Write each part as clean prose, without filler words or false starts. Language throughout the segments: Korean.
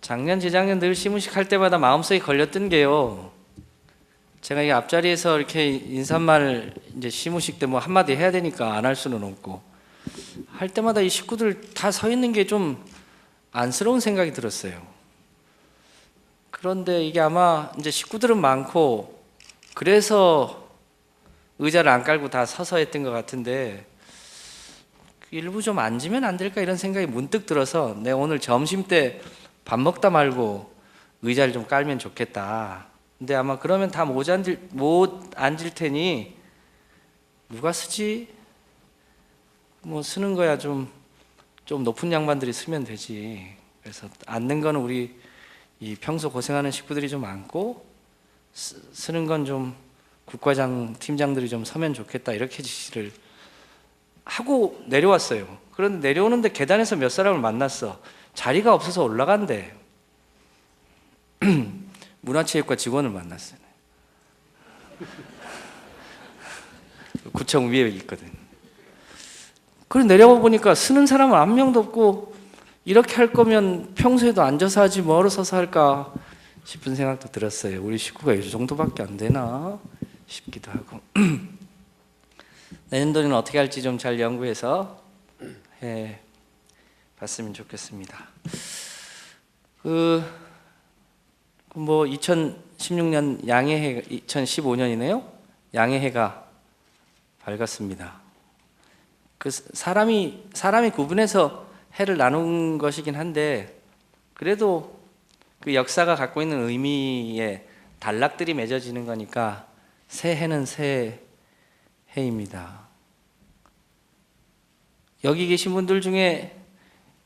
작년, 재작년 늘 시무식 할 때마다 마음속에 걸렸던 게요. 제가 이 앞자리에서 이렇게 인사말 이제 시무식 때 뭐 한마디 해야 되니까 안 할 수는 없고 할 때마다 이 식구들 다 서 있는 게 좀 안쓰러운 생각이 들었어요. 그런데 이게 아마 이제 식구들은 많고 그래서 의자를 안 깔고 다 서서 했던 것 같은데 일부 좀 앉으면 안 될까 이런 생각이 문득 들어서 내가 오늘 점심 때 밥 먹다 말고 의자를 좀 깔면 좋겠다. 근데 아마 그러면 다 못 앉을 테니 누가 쓰지? 뭐 쓰는 거야 좀 높은 양반들이 쓰면 되지. 그래서 앉는 거는 우리 이 평소 고생하는 식구들이 좀 앉고 쓰는 건 좀 국과장 팀장들이 좀 서면 좋겠다 이렇게 지시를 하고 내려왔어요. 그런데 내려오는데 계단에서 몇 사람을 만났어. 자리가 없어서 올라간대. 문화체육과 직원을 만났어요. 구청 위에 있거든. 그래 내려와 보니까 쓰는 사람은 한 명도 없고 이렇게 할 거면 평소에도 앉아서 하지 뭐하러 서서 할까 싶은 생각도 들었어요. 우리 식구가 이 정도밖에 안 되나 싶기도 하고. 내년도에는 어떻게 할지 좀 잘 연구해서 해 봤으면 좋겠습니다. 뭐 2016년 양해해 2015년이네요. 양해해가 밝았습니다. 그 사람이 구분해서 해를 나눈 것이긴 한데 그래도 그 역사가 갖고 있는 의미에 단락들이 맺어지는 거니까 새해는 새 해입니다. 여기 계신 분들 중에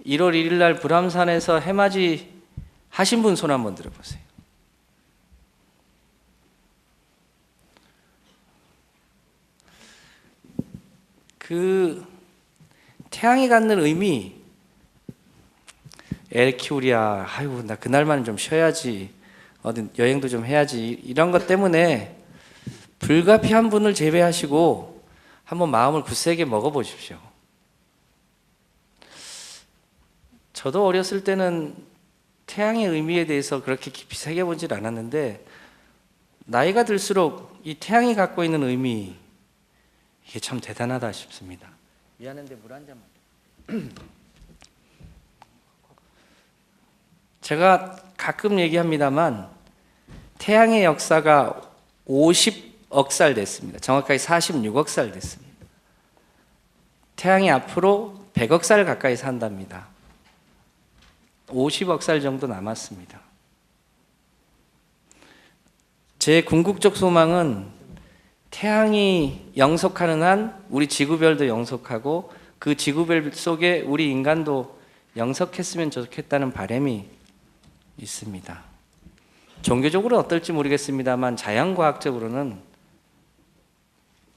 1월 1일 날 불암산에서 해맞이 하신 분 손 한번 들어보세요. 그 태양이 갖는 의미 애 키우랴 아이고 나 그날만은 좀 쉬어야지 어디 여행도 좀 해야지 이런 것 때문에 불가피한 분을 제외하시고 한번 마음을 굳세게 먹어보십시오. 저도 어렸을 때는 태양의 의미에 대해서 그렇게 깊이 새겨보질 않았는데 나이가 들수록 이 태양이 갖고 있는 의미 이게 참 대단하다 싶습니다. 미안한데 물 한 잔만. 제가 가끔 얘기합니다만 태양의 역사가 50억 살 됐습니다. 정확하게 46억 살 됐습니다. 태양이 앞으로 100억 살 가까이 산답니다. 50억 살 정도 남았습니다. 제 궁극적 소망은 태양이 영속하는 한 우리 지구별도 영속하고 그 지구별 속에 우리 인간도 영속했으면 좋겠다는 바람이 있습니다. 종교적으로는 어떨지 모르겠습니다만 자연과학적으로는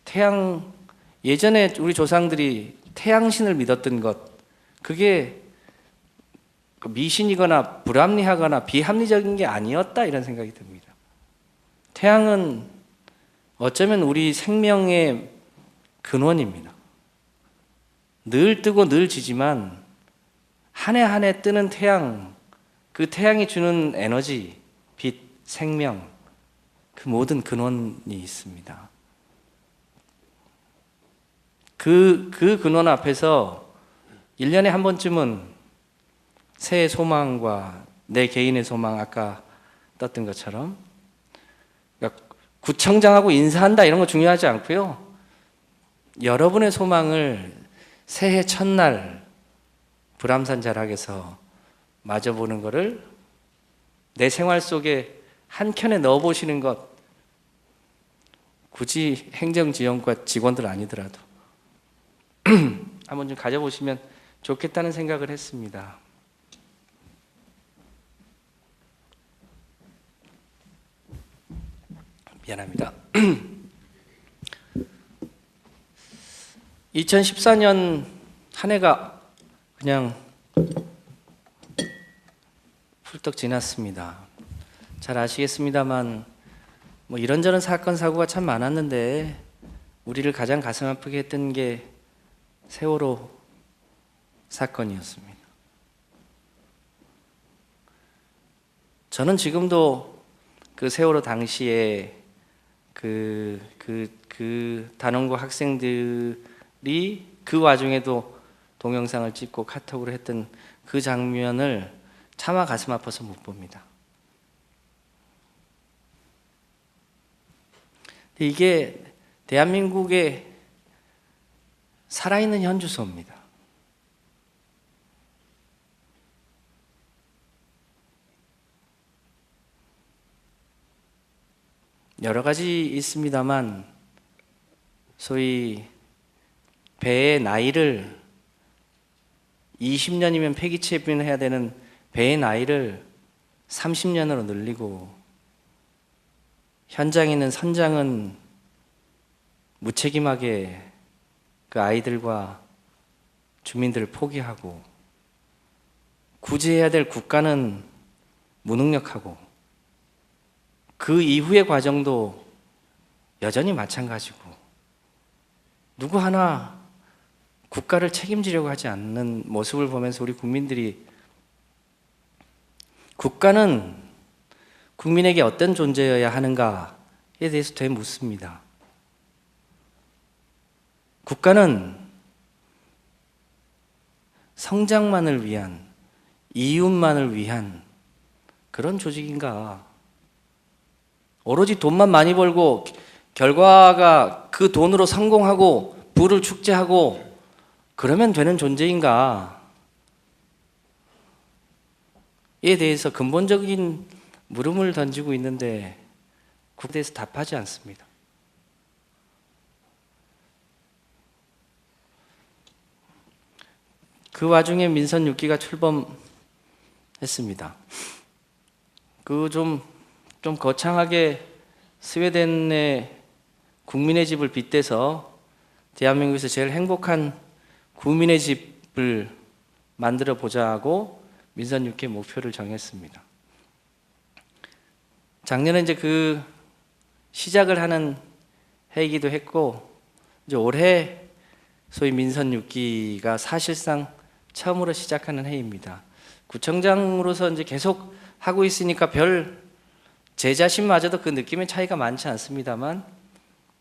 태양 예전에 우리 조상들이 태양신을 믿었던 것 그게 미신이거나 불합리하거나 비합리적인 게 아니었다 이런 생각이 듭니다. 태양은 어쩌면 우리 생명의 근원입니다. 늘 뜨고 늘 지지만 한 해 한 해 뜨는 태양, 그 태양이 주는 에너지, 빛, 생명, 그 모든 근원이 있습니다. 그 근원 앞에서 1년에 한 번쯤은 새해 소망과 내 개인의 소망 아까 떴던 것처럼 그러니까 구청장하고 인사한다 이런 거 중요하지 않고요. 여러분의 소망을 새해 첫날 불암산 자락에서 맞아보는 것을 내 생활 속에 한 켠에 넣어보시는 것 굳이 행정지원과 직원들 아니더라도 한번 좀 가져보시면 좋겠다는 생각을 했습니다. 미안합니다. 2014년 한 해가 그냥 훌떡 지났습니다. 잘 아시겠습니다만 뭐 이런저런 사건 사고가 참 많았는데 우리를 가장 가슴 아프게 했던 게 세월호 사건이었습니다. 저는 지금도 그 세월호 당시에 단원고 학생들이 그 와중에도 동영상을 찍고 카톡으로 했던 그 장면을 차마 가슴 아파서 못 봅니다. 이게 대한민국의 살아있는 현주소입니다. 여러 가지 있습니다만 소위 배의 나이를 20년이면 폐기체비해야 되는 배의 나이를 30년으로 늘리고 현장에 있는 선장은 무책임하게 그 아이들과 주민들을 포기하고 구제해야 될 국가는 무능력하고 그 이후의 과정도 여전히 마찬가지고 누구 하나 국가를 책임지려고 하지 않는 모습을 보면서 우리 국민들이 국가는 국민에게 어떤 존재여야 하는가에 대해서 되묻습니다. 국가는 성장만을 위한, 이윤만을 위한 그런 조직인가? 오로지 돈만 많이 벌고 결과가 그 돈으로 성공하고 부를 축제하고 그러면 되는 존재인가? 에 대해서 근본적인 물음을 던지고 있는데 국대에서 답하지 않습니다. 그 와중에 민선 6기가 출범했습니다. 좀 거창하게 스웨덴의 국민의 집을 빗대서 대한민국에서 제일 행복한 국민의 집을 만들어 보자고 민선 6기 목표를 정했습니다. 작년에 이제 그 시작을 하는 해이기도 했고 이제 올해 소위 민선 6기가 사실상 처음으로 시작하는 해입니다. 구청장으로서 이제 계속 하고 있으니까 제 자신마저도 그 느낌의 차이가 많지 않습니다만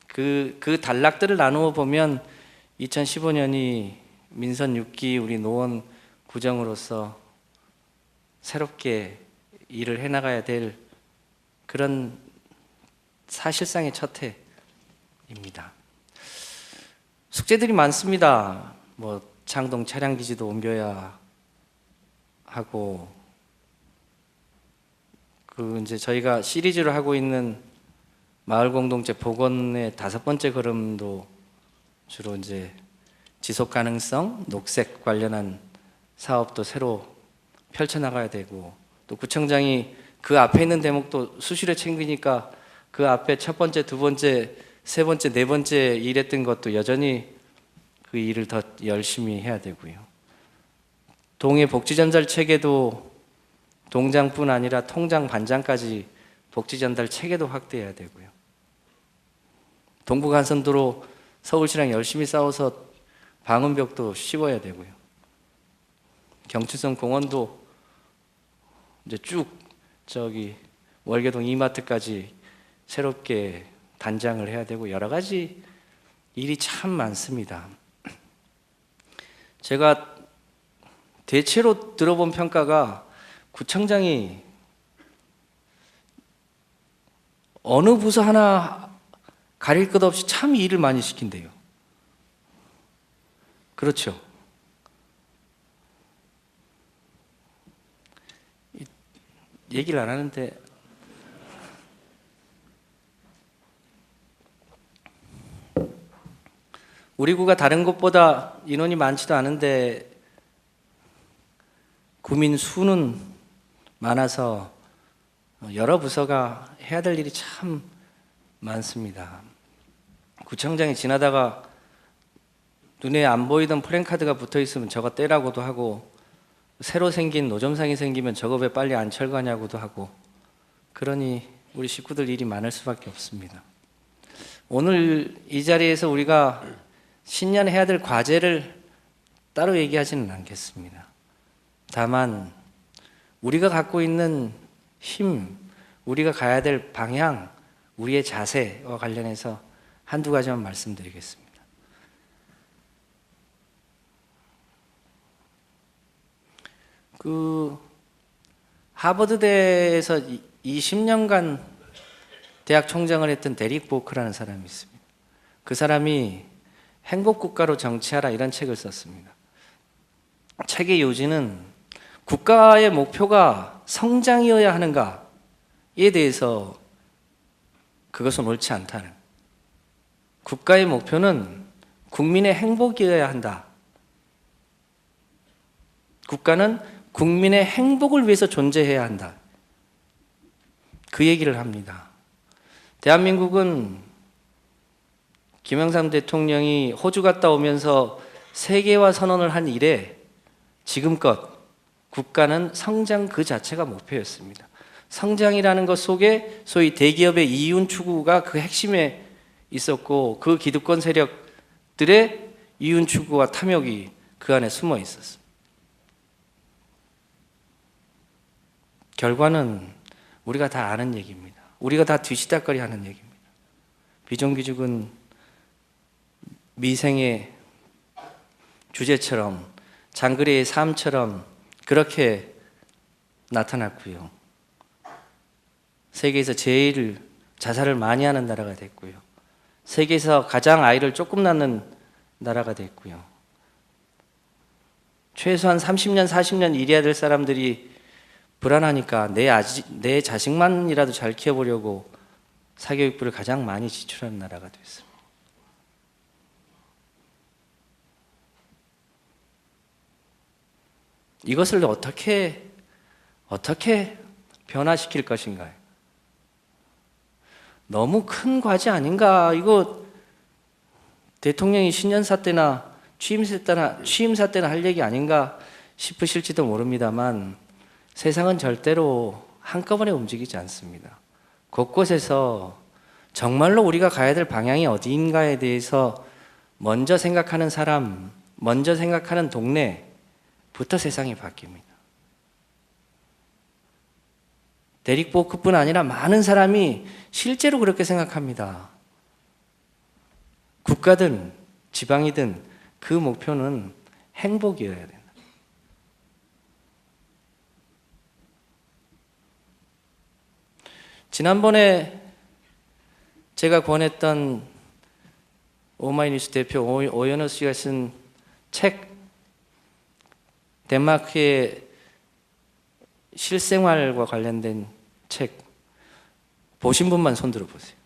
그 단락들을 나누어 보면 2015년이 민선 6기 우리 노원 구정으로서 새롭게 일을 해나가야 될 그런 사실상의 첫 해입니다. 숙제들이 많습니다. 창동 차량기지도 옮겨야 하고 이제 저희가 시리즈로 하고 있는 마을 공동체 복원의 5번째 걸음도 주로 이제 지속 가능성, 녹색 관련한 사업도 새로 펼쳐나가야 되고 또 구청장이 그 앞에 있는 대목도 수시로 챙기니까 그 앞에 첫 번째, 두 번째, 세 번째, 네 번째 일했던 것도 여전히 그 일을 더 열심히 해야 되고요. 동해 복지전달 체계도 동장뿐 아니라 통장 반장까지 복지전달 체계도 확대해야 되고요. 동부간선도로 서울시랑 열심히 싸워서 방음벽도 씌워야 되고요. 경춘선 공원도 이제 쭉 월계동 이마트까지 새롭게 단장을 해야 되고 여러 가지 일이 참 많습니다. 제가 대체로 들어본 평가가 구청장이 어느 부서 하나 가릴 것 없이 참 일을 많이 시킨대요. 그렇죠. 얘기를 안 하는데 우리 구가 다른 곳보다 인원이 많지도 않은데 구민 수는 많아서 여러 부서가 해야 될 일이 참 많습니다. 구청장이 지나다가 눈에 안 보이던 플랜카드가 붙어 있으면 저거 떼라고도 하고 새로 생긴 노점상이 생기면 저거 왜 빨리 안 철거하냐고도 하고 그러니 우리 식구들 일이 많을 수밖에 없습니다. 오늘 이 자리에서 우리가 신년에 해야 될 과제를 따로 얘기하지는 않겠습니다. 다만 우리가 갖고 있는 힘, 우리가 가야 될 방향, 우리의 자세와 관련해서 한두 가지만 말씀드리겠습니다. 하버드대에서 20년간 대학 총장을 했던 데릭 보크라는 사람이 있습니다. 그 사람이 행복국가로 정치하라 이런 책을 썼습니다. 책의 요지는 국가의 목표가 성장이어야 하는가에 대해서 그것은 옳지 않다는, 국가의 목표는 국민의 행복이어야 한다. 국가는 국민의 행복을 위해서 존재해야 한다. 그 얘기를 합니다. 대한민국은 김영삼 대통령이 호주 갔다 오면서 세계화 선언을 한 이래 지금껏 국가는 성장 그 자체가 목표였습니다. 성장이라는 것 속에 소위 대기업의 이윤 추구가 그 핵심에 있었고, 그 기득권 세력들의 이윤 추구와 탐욕이 그 안에 숨어 있었습니다. 결과는 우리가 다 아는 얘기입니다. 우리가 다 뒤시다거리 하는 얘기입니다. 비정규직은 미생의 주제처럼, 장그래의 삶처럼 그렇게 나타났고요. 세계에서 제일 자살을 많이 하는 나라가 됐고요. 세계에서 가장 아이를 조금 낳는 나라가 됐고요. 최소한 30년, 40년 일해야 될 사람들이 불안하니까 내 자식만이라도 잘 키워보려고 사교육비를 가장 많이 지출하는 나라가 됐습니다. 이것을 어떻게 변화시킬 것인가요? 너무 큰 과제 아닌가? 이거 대통령이 신년사 때나 취임사 때나 할 얘기 아닌가 싶으실지도 모릅니다만, 세상은 절대로 한꺼번에 움직이지 않습니다. 곳곳에서 정말로 우리가 가야 될 방향이 어디인가에 대해서 먼저 생각하는 사람, 먼저 생각하는 동네부터 세상이 바뀝니다. 데릭 보크뿐 아니라 많은 사람이 실제로 그렇게 생각합니다. 국가든 지방이든 그 목표는 행복이어야 된다. 지난번에 제가 권했던 오마이뉴스 대표 오연호 씨가 쓴 책, 덴마크의 실생활과 관련된 책, 보신 분만 손 들어보세요.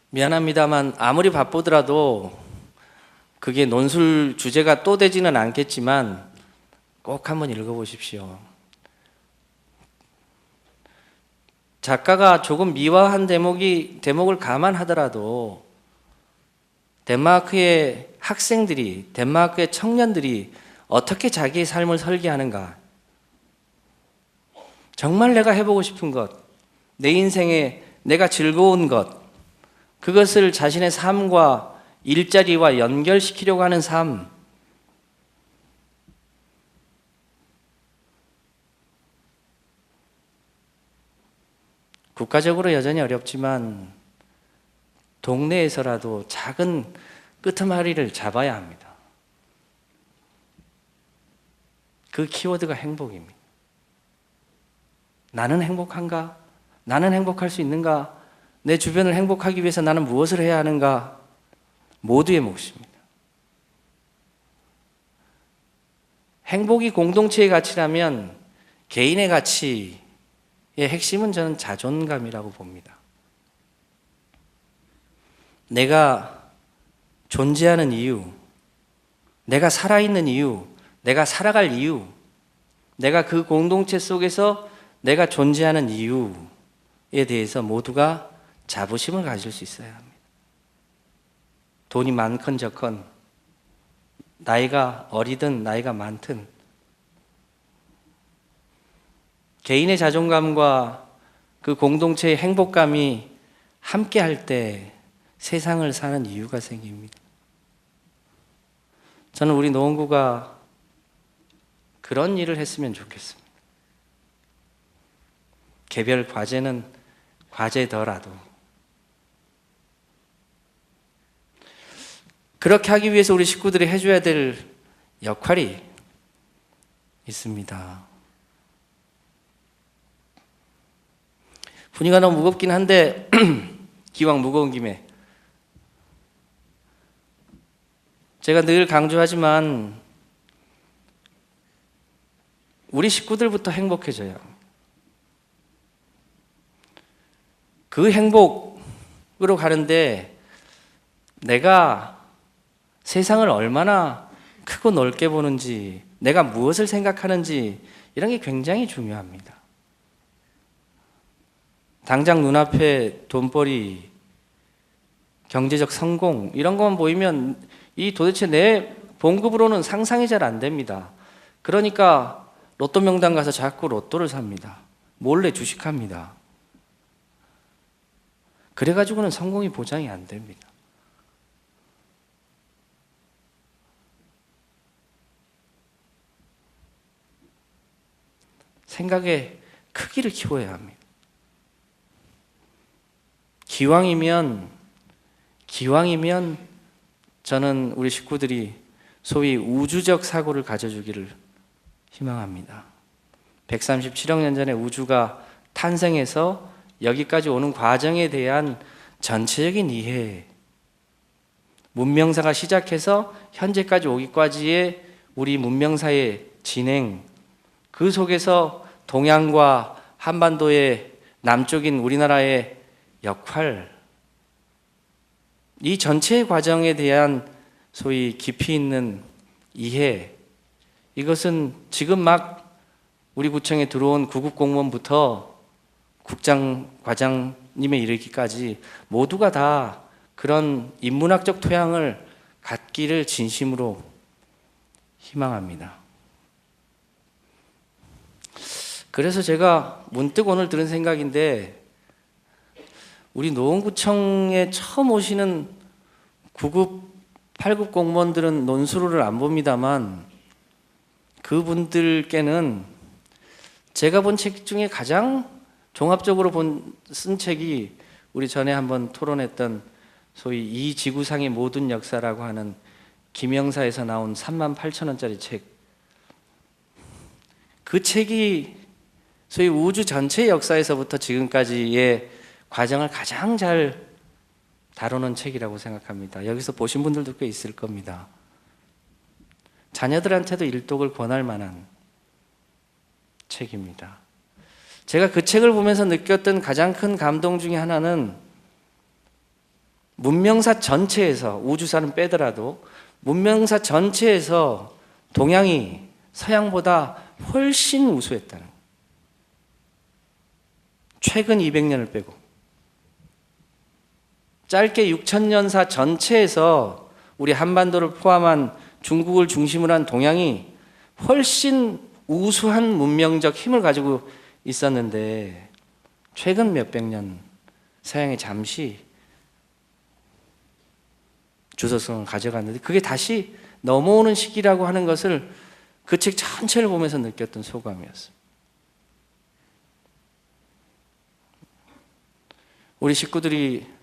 미안합니다만 아무리 바쁘더라도 그게 논술 주제가 또 되지는 않겠지만 꼭 한번 읽어보십시오. 작가가 조금 미화한 대목을 감안하더라도 덴마크의 학생들이, 덴마크의 청년들이 어떻게 자기의 삶을 설계하는가, 정말 내가 해보고 싶은 것, 내 인생에 내가 즐거운 것, 그것을 자신의 삶과 일자리와 연결시키려고 하는 삶, 국가적으로 여전히 어렵지만 동네에서라도 작은 끄트머리를 잡아야 합니다. 그 키워드가 행복입니다. 나는 행복한가? 나는 행복할 수 있는가? 내 주변을 행복하기 위해서 나는 무엇을 해야 하는가? 모두의 몫입니다. 행복이 공동체의 가치라면 개인의 가치의 핵심은 저는 자존감이라고 봅니다. 내가 존재하는 이유, 내가 살아있는 이유, 내가 살아갈 이유, 내가 그 공동체 속에서 내가 존재하는 이유에 대해서 모두가 자부심을 가질 수 있어야 합니다. 돈이 많건 적건, 나이가 어리든 나이가 많든, 개인의 자존감과 그 공동체의 행복감이 함께 할 때 세상을 사는 이유가 생깁니다. 저는 우리 노원구가 그런 일을 했으면 좋겠습니다. 개별 과제는 과제더라도 그렇게 하기 위해서 우리 식구들이 해줘야 될 역할이 있습니다. 분위기가 너무 무겁긴 한데 기왕 무거운 김에 제가 늘 강조하지만 우리 식구들부터 행복해져요. 그 행복으로 가는데 내가 세상을 얼마나 크고 넓게 보는지, 내가 무엇을 생각하는지 이런 게 굉장히 중요합니다. 당장 눈앞에 돈벌이, 경제적 성공 이런 것만 보이면 이 도대체 내 봉급으로는 상상이 잘 안 됩니다. 그러니까 로또 명당 가서 자꾸 로또를 삽니다. 몰래 주식합니다. 그래가지고는 성공이 보장이 안 됩니다. 생각의 크기를 키워야 합니다. 기왕이면 저는 우리 식구들이 소위 우주적 사고를 가져주기를 희망합니다. 137억 년 전에 우주가 탄생해서 여기까지 오는 과정에 대한 전체적인 이해, 문명사가 시작해서 현재까지 오기까지의 우리 문명사의 진행, 그 속에서 동양과 한반도의 남쪽인 우리나라의 역할, 이 전체의 과정에 대한 소위 깊이 있는 이해, 이것은 지금 막 우리 구청에 들어온 구급 공무원부터 국장, 과장님에 이르기까지 모두가 다 그런 인문학적 토양을 갖기를 진심으로 희망합니다. 그래서 제가 문득 오늘 들은 생각인데, 우리 노원구청에 처음 오시는 9급, 8급 공무원들은 논술을 안 봅니다만 그분들께는 제가 본 책 중에 가장 종합적으로 쓴 책이 우리 전에 한번 토론했던 소위 이 지구상의 모든 역사라고 하는 김영사에서 나온 38,000원짜리 책. 그 책이 소위 우주 전체 역사에서부터 지금까지의 과정을 가장 잘 다루는 책이라고 생각합니다. 여기서 보신 분들도 꽤 있을 겁니다. 자녀들한테도 일독을 권할 만한 책입니다. 제가 그 책을 보면서 느꼈던 가장 큰 감동 중에 하나는 문명사 전체에서, 우주사는 빼더라도 문명사 전체에서 동양이 서양보다 훨씬 우수했다는, 최근 200년을 빼고 짧게 6,000년사 전체에서 우리 한반도를 포함한 중국을 중심으로 한 동양이 훨씬 우수한 문명적 힘을 가지고 있었는데 최근 몇백 년 서양이 잠시 주도성을 가져갔는데 그게 다시 넘어오는 시기라고 하는 것을 그 책 전체를 보면서 느꼈던 소감이었습니다. 우리 식구들이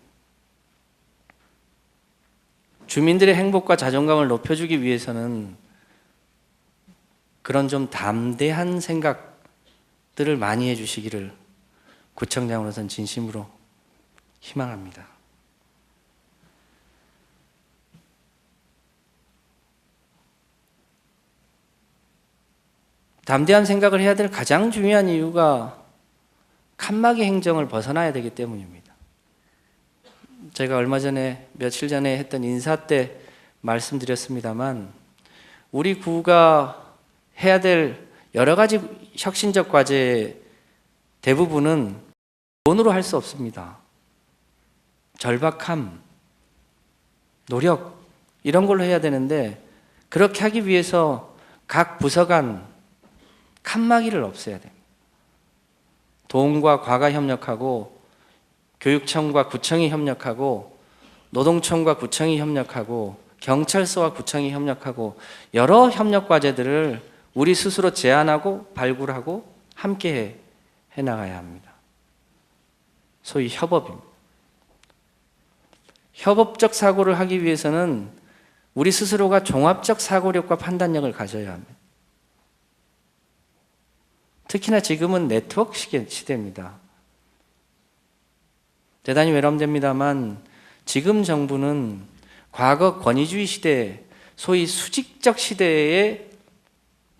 주민들의 행복과 자존감을 높여주기 위해서는 그런 좀 담대한 생각들을 많이 해주시기를 구청장으로서는 진심으로 희망합니다. 담대한 생각을 해야 될 가장 중요한 이유가 칸막이 행정을 벗어나야 되기 때문입니다. 제가 얼마 전에, 며칠 전에 했던 인사 때 말씀드렸습니다만 우리 구가 해야 될 여러 가지 혁신적 과제 대부분은 돈으로 할 수 없습니다. 절박함, 노력 이런 걸로 해야 되는데 그렇게 하기 위해서 각 부서 간 칸막이를 없애야 됩니다. 도움과 과가 협력하고 교육청과 구청이 협력하고 노동청과 구청이 협력하고 경찰서와 구청이 협력하고 여러 협력 과제들을 우리 스스로 제안하고 발굴하고 함께 해나가야 합니다. 소위 협업입니다. 협업적 사고를 하기 위해서는 우리 스스로가 종합적 사고력과 판단력을 가져야 합니다. 특히나 지금은 네트워크 시대입니다. 대단히 외람됩니다만 지금 정부는 과거 권위주의 시대, 소위 수직적 시대의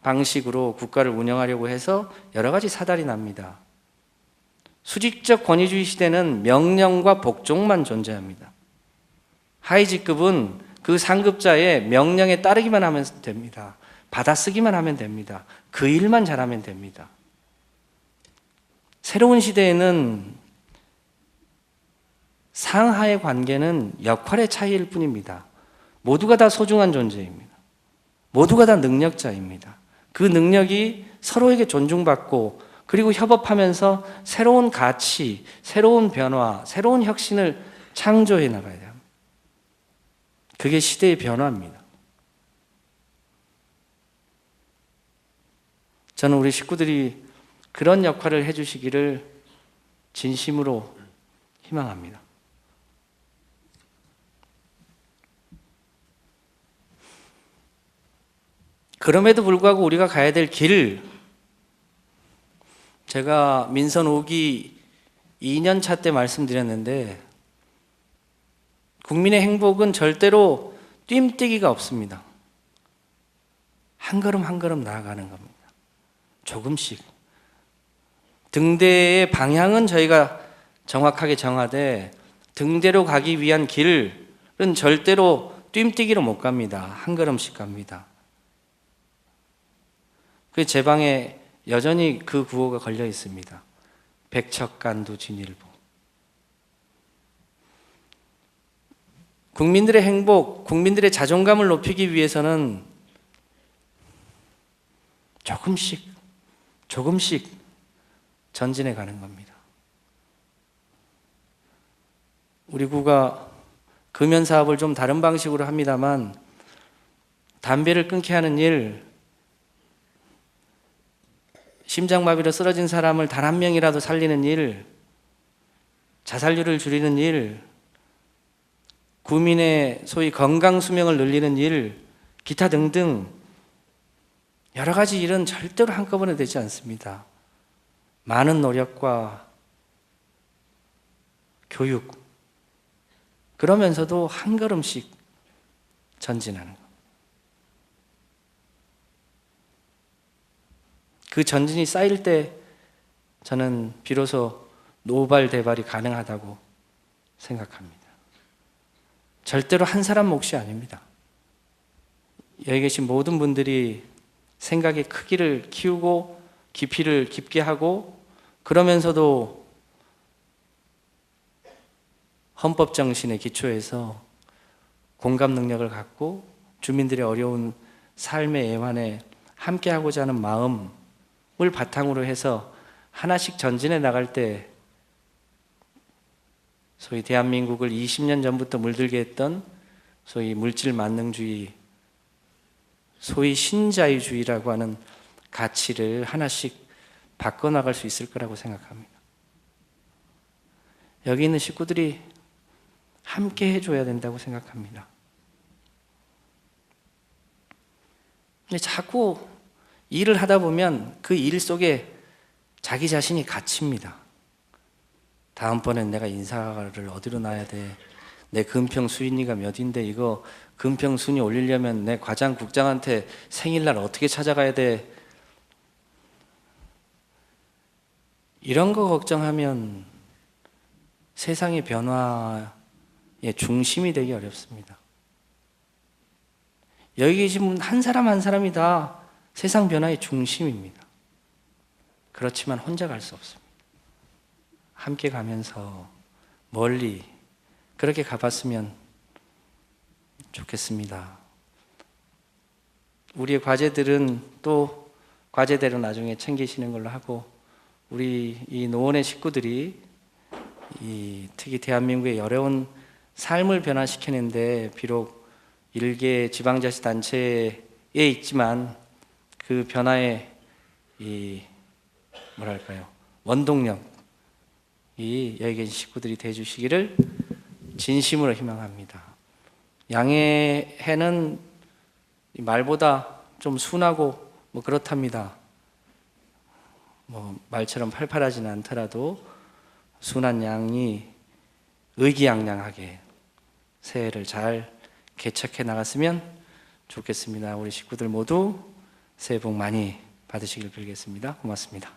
방식으로 국가를 운영하려고 해서 여러 가지 사달이 납니다. 수직적 권위주의 시대는 명령과 복종만 존재합니다. 하위직급은 그 상급자의 명령에 따르기만 하면 됩니다. 받아쓰기만 하면 됩니다. 그 일만 잘하면 됩니다. 새로운 시대에는 상하의 관계는 역할의 차이일 뿐입니다. 모두가 다 소중한 존재입니다. 모두가 다 능력자입니다. 그 능력이 서로에게 존중받고 그리고 협업하면서 새로운 가치, 새로운 변화, 새로운 혁신을 창조해 나가야 합니다. 그게 시대의 변화입니다. 저는 우리 식구들이 그런 역할을 해주시기를 진심으로 희망합니다. 그럼에도 불구하고 우리가 가야 될 길, 제가 민선 5기 2년차 때 말씀드렸는데 국민의 행복은 절대로 뜀뛰기가 없습니다. 한 걸음 한 걸음 나아가는 겁니다. 조금씩. 등대의 방향은 저희가 정확하게 정하되 등대로 가기 위한 길은 절대로 뜀뛰기로 못 갑니다. 한 걸음씩 갑니다. 그 제 방에 여전히 그 구호가 걸려 있습니다. 백척간두 진일보. 국민들의 행복, 국민들의 자존감을 높이기 위해서는 조금씩 전진해 가는 겁니다. 우리 구가 금연 사업을 좀 다른 방식으로 합니다만 담배를 끊게 하는 일, 심장마비로 쓰러진 사람을 단 한 명이라도 살리는 일, 자살률을 줄이는 일, 국민의 소위 건강 수명을 늘리는 일, 기타 등등 여러 가지 일은 절대로 한꺼번에 되지 않습니다. 많은 노력과 교육, 그러면서도 한 걸음씩 전진하는 것. 그 전진이 쌓일 때 저는 비로소 노발대발이 가능하다고 생각합니다. 절대로 한 사람 몫이 아닙니다. 여기 계신 모든 분들이 생각의 크기를 키우고 깊이를 깊게 하고 그러면서도 헌법 정신에 기초해서 공감 능력을 갖고 주민들의 어려운 삶의 애환에 함께하고자 하는 마음을 바탕으로 해서 하나씩 전진해 나갈 때 소위 대한민국을 20년 전부터 물들게 했던 소위 물질 만능주의, 소위 신자유주의라고 하는 가치를 하나씩 바꿔나갈 수 있을 거라고 생각합니다. 여기 있는 식구들이 함께 해줘야 된다고 생각합니다. 근데 자꾸 일을 하다 보면 그 일 속에 자기 자신이 갇힙니다. 다음번엔 내가 인사를 어디로 놔야 돼? 내 금평 수인이가 몇인데 이거 금평 순위 올리려면 내 과장 국장한테 생일날 어떻게 찾아가야 돼? 이런 거 걱정하면 세상의 변화의 중심이 되기 어렵습니다. 여기 계신 분 한 사람 한 사람이 다 세상 변화의 중심입니다. 그렇지만 혼자 갈 수 없습니다. 함께 가면서 멀리 그렇게 가봤으면 좋겠습니다. 우리의 과제들은 또 과제대로 나중에 챙기시는 걸로 하고 우리 이 노원의 식구들이 특히 대한민국의 어려운 삶을 변화시키는데 비록 일개 지방자치단체에 있지만 그 변화의 이 뭐랄까요, 원동력이 여기 계신 식구들이 돼 주시기를 진심으로 희망합니다. 양의 해는 말보다 좀 순하고 뭐 그렇답니다. 뭐 말처럼 팔팔하지는 않더라도 순한 양이 의기양양하게 새해를 잘 개척해 나갔으면 좋겠습니다. 우리 식구들 모두 새해 복 많이 받으시길 빌겠습니다. 고맙습니다.